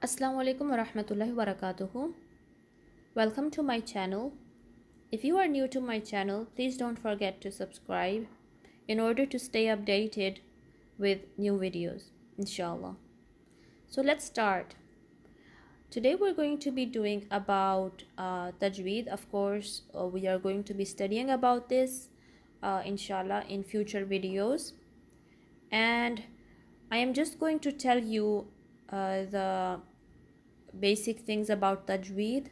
Assalamu alaikum wa rahmatullahi wa barakatuhu. Welcome to my channel. If you are new to my channel, please don't forget to subscribe in order to stay updated with new videos, inshallah. So let's start. Today we're going to be doing about Tajweed. Of course, we are going to be studying about this, inshallah, in future videos. And I am just going to tell you the basic things about Tajweed,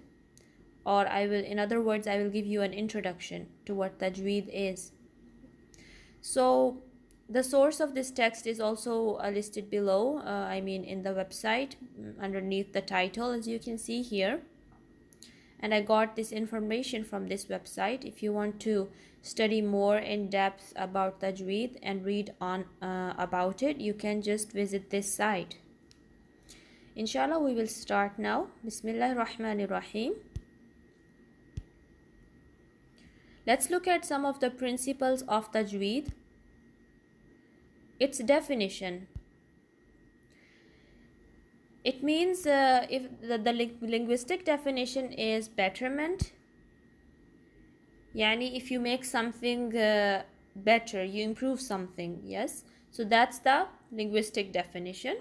or in other words, I will give you an introduction to what Tajweed is. So the source of this text is also listed below, in the website underneath the title, as you can see here. And I got this information from this website. If you want to study more in depth about Tajweed and read on about it, you can just visit this site. Inshallah, we will start now. Bismillahir Rahmanir Rahim. Let's look at some of the principles of Tajweed. Its definition. It means if the linguistic definition is betterment. Yani if you make something better, you improve something, yes. So that's the linguistic definition.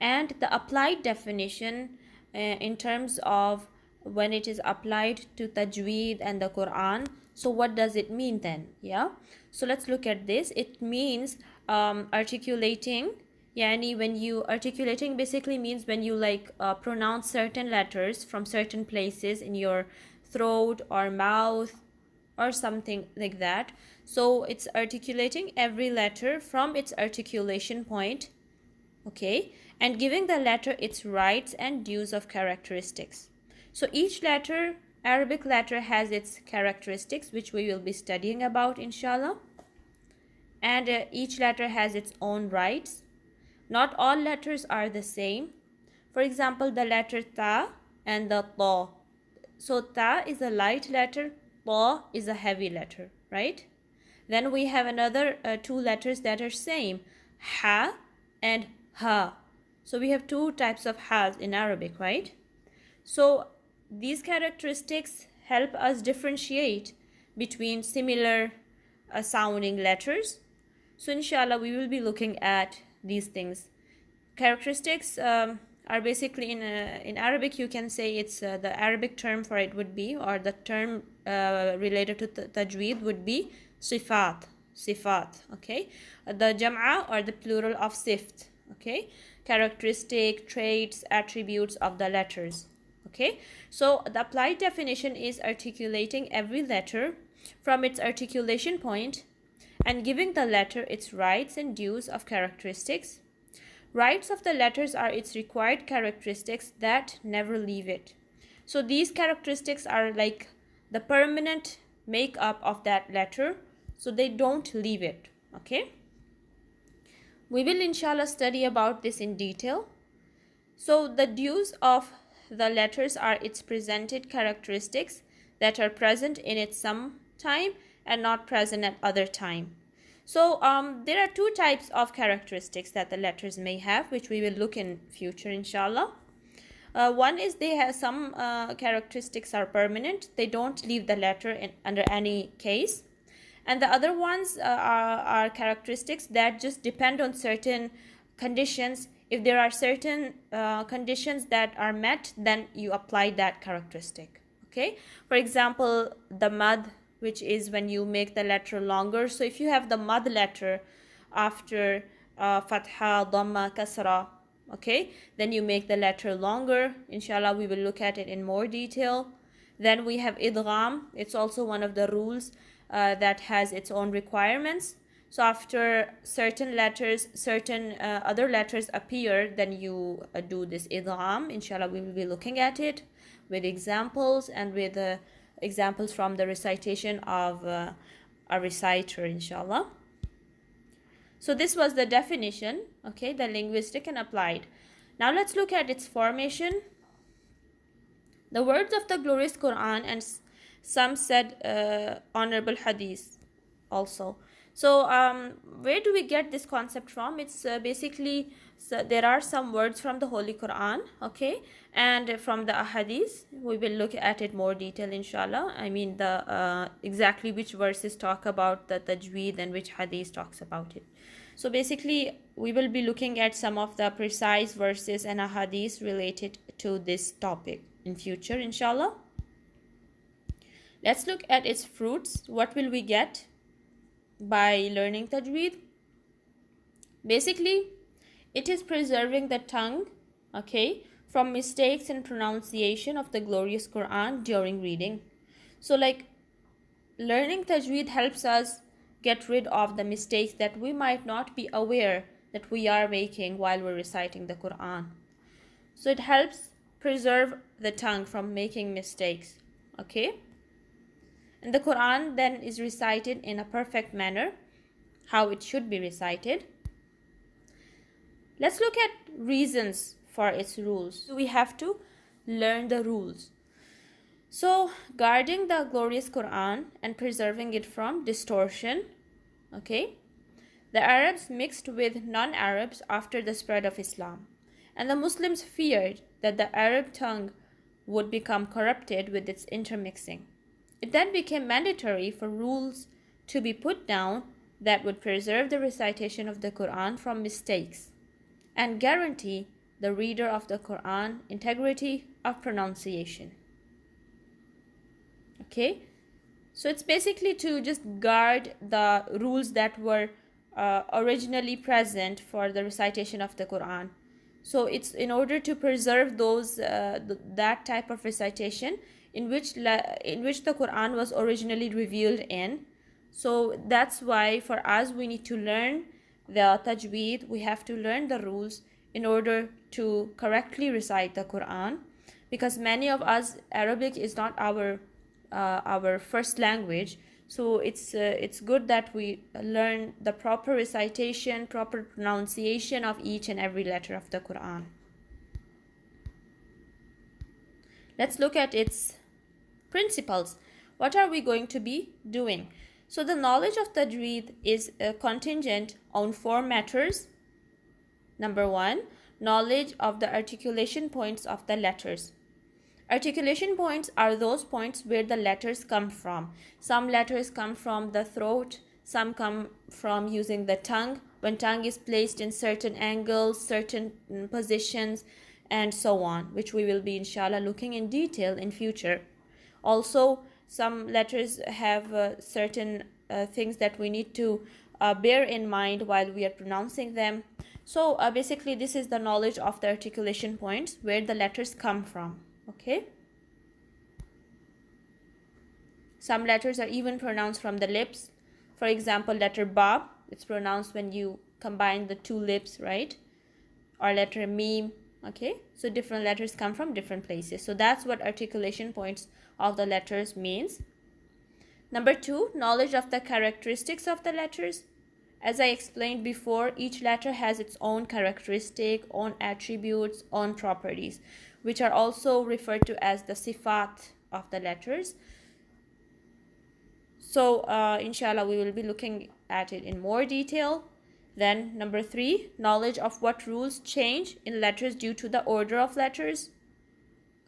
And the applied definition in terms of when it is applied to Tajweed and the Quran. So what does it mean then? Yeah. So let's look at this. It means articulating. Yani when you articulating basically means when you pronounce certain letters from certain places in your throat or mouth or something like that. So it's articulating every letter from its articulation point. Okay, and giving the letter its rights and dues of characteristics. So each letter, Arabic letter, has its characteristics, which we will be studying about, inshallah. And each letter has its own rights. Not all letters are the same. For example, the letter ta and the ta. So ta is a light letter, ta is a heavy letter, right? Then we have another two letters that are same, ha and ha. So we have two types of has in Arabic, right? So these characteristics help us differentiate between similar sounding letters. So inshallah, we will be looking at these things. Characteristics are basically in Arabic, you can say it's the Arabic term for it would be, or the term related to Tajweed would be sifat, okay? The jam'a or the plural of sift, okay? Characteristic, traits, attributes of the letters, okay? So the applied definition is articulating every letter from its articulation point and giving the letter its rights and dues of characteristics. Rights of the letters are its required characteristics that never leave it. So these characteristics are like the permanent makeup of that letter, so they don't leave it, okay? We will inshallah study about this in detail. So the dues of the letters are its presented characteristics that are present in it some time and not present at other time. So there are two types of characteristics that the letters may have, which we will look in future, inshallah. One is they have some characteristics are permanent. They don't leave the letter under any case. And the other ones are characteristics that just depend on certain conditions. If there are certain conditions that are met, then you apply that characteristic, okay? For example, the mad, which is when you make the letter longer. So if you have the mad letter after fatha, dhamma, kasra, okay, then you make the letter longer. Inshallah, we will look at it in more detail. Then we have idgham. It's also one of the rules that has its own requirements. So after certain letters, certain other letters appear, then you do this idgham. Inshallah, we will be looking at it with examples and with examples from the recitation of a reciter, inshallah. So this was the definition, okay, the linguistic and applied. Now let's look at its formation. The words of the glorious Quran, and some said honorable hadith also. So where do we get this concept from? It's basically So there are some words from the Holy Quran, okay, and from the ahadith. We will look at it more detail, inshallah. I mean the exactly which verses talk about the tajweed and which hadith talks about it. So basically, we will be looking at some of the precise verses and ahadith related to this topic in future, inshallah. Let's look at its fruits. What will we get by learning tajweed? Basically, it is preserving the tongue, okay, from mistakes in pronunciation of the glorious Quran during reading. So like learning tajweed helps us get rid of the mistakes that we might not be aware that we are making while we're reciting the Quran. So it helps preserve the tongue from making mistakes, okay? And the Quran then is recited in a perfect manner, how it should be recited. Let's look at reasons for its rules. We have to learn the rules. So, guarding the glorious Quran and preserving it from distortion, okay? The Arabs mixed with non-Arabs after the spread of Islam, and the Muslims feared that the Arab tongue would become corrupted with its intermixing. It then became mandatory for rules to be put down that would preserve the recitation of the Quran from mistakes and guarantee the reader of the Quran integrity of pronunciation. Okay, so it's basically to just guard the rules that were originally present for the recitation of the Quran. So it's in order to preserve those that type of recitation in which the Quran was originally revealed in. So that's why for us we need to learn the tajweed. We have to learn the rules in order to correctly recite the Quran, because many of us, Arabic is not our first language. So it's good that we learn the proper recitation, proper pronunciation of each and every letter of the Quran. Let's look at its principles. What are we going to be doing? So the knowledge of tajweed is contingent on 4 matters. Number 1, knowledge of the articulation points of the letters. Articulation points are those points where the letters come from. Some letters come from the throat, some come from using the tongue, when tongue is placed in certain angles, certain positions, and so on, which we will be inshallah looking in detail in future. Also, some letters have certain things that we need to bear in mind while we are pronouncing them. So basically this is the knowledge of the articulation points, where the letters come from. Okay, some letters are even pronounced from the lips. For example, letter ba, it's pronounced when you combine the 2 lips, right? Or letter mim. Okay, so different letters come from different places. So that's what articulation points of the letters means. Number 2, knowledge of the characteristics of the letters. As I explained before, each letter has its own characteristic, own attributes, own properties, which are also referred to as the sifat of the letters. So inshallah we will be looking at it in more detail. Then number 3, knowledge of what rules change in letters due to the order of letters.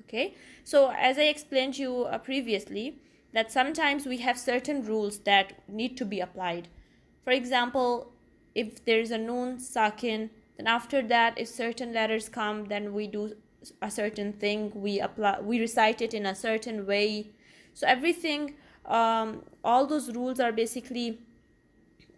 Okay, so as I explained to you previously, that sometimes we have certain rules that need to be applied. For example, if there is a noon sakin, then after that if certain letters come, then we do a certain thing, we recite it in a certain way. So everything, all those rules are basically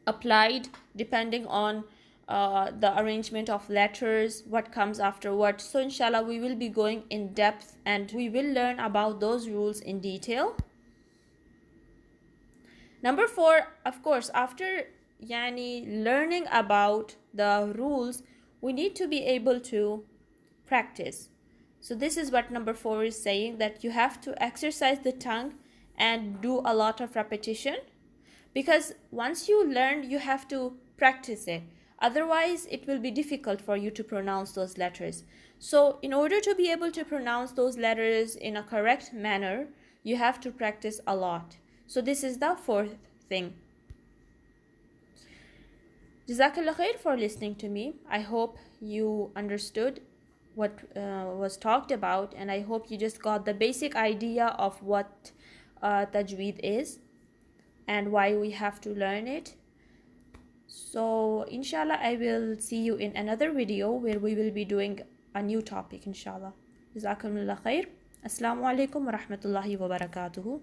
applied depending on the arrangement of letters, what comes after what. So inshallah we will be going in depth and we will learn about those rules in detail. Number 4, of course, after learning about the rules, we need to be able to practice. So this is what number 4 is saying, that you have to exercise the tongue and do a lot of repetition, because once you learn, you have to practice it. Otherwise, it will be difficult for you to pronounce those letters. So in order to be able to pronounce those letters in a correct manner, you have to practice a lot. So this is the 4th thing. Jazakallah khair for listening to me. I hope you understood what was talked about, and I hope you just got the basic idea of what Tajweed is and why we have to learn it. So inshallah, I will see you in another video where we will be doing a new topic, inshallah. Jazakumullah khair. Assalamu alaikum wa rahmatullahi wa barakatuhu.